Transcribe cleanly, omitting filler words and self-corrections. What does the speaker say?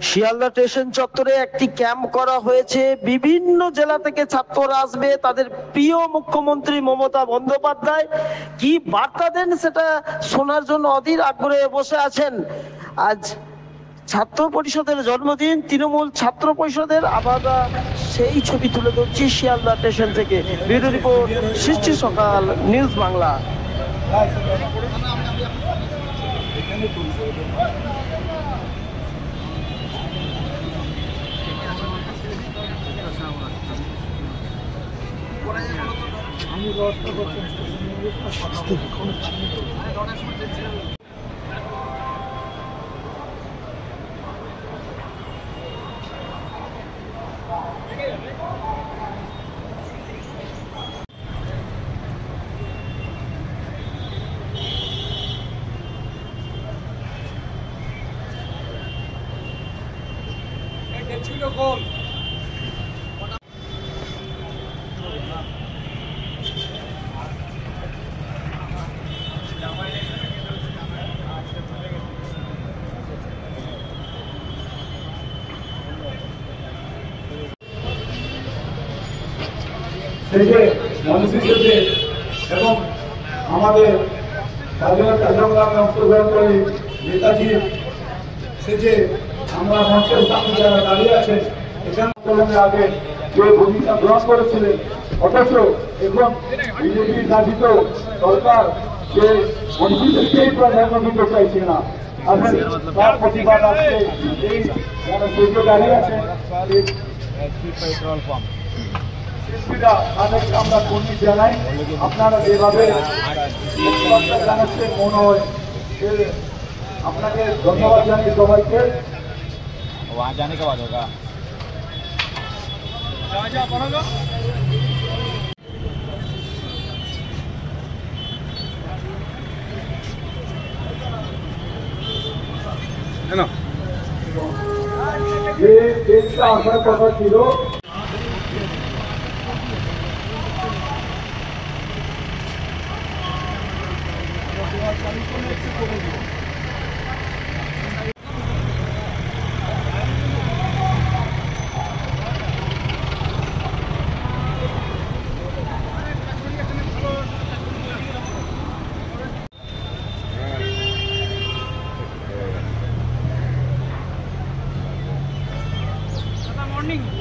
Sealdah station চত্বরে একটি camp করা হয়েছে। বিভিন্ন জেলা থেকে ছাত্ররা আসবে। তাদের প্রিয় মুখ্যমন্ত্রী মমতা বন্দ্যোপাধ্যায় কি বার্তা দেন সেটা শোনার জন্য অধীর আগ্রহে বসে আছেন। আজ ছাত্র পরিষদের জন্মদিন, তৃণমূল ছাত্র পরিষদের। আমরা সেই ছবি তুলে ধরছি শিয়ালদা স্টেশন থেকে। ব্যুরো রিপোর্ট, সৃষ্টি সকাল, নিউজ বাংলা। আমি ব্যবস্থা করছি। গোল থেকে মনীষীদেরকে এবং আমাদের স্বাধীনতা সংগ্রামে অংশগ্রহণ করে নেতাজির সে যে আমরা মঞ্চের সামনে যারা দাঁড়িয়ে আছেন এখানে আন্দোলনের আগে যে ভূমিকা গ্রহণ করেছিলেন, অথচ এখন বিজেপি শাসিত সরকার সে মনীষীদেরকেই প্রাধান্য দিতে চাইছে না। আসলে তার প্রতিবাদ আজকে এই যারা সূর্য দাঁড়িয়ে আছেন আমরা কর্মী জানাই। আপনারা যেভাবে জানাচ্ছেন মনে হয় আপনাকে ধন্যবাদ জানাই সবাইকে। वहाँ जाने के बाद होगा है ना। ये देश का आशा কথা ছিল morning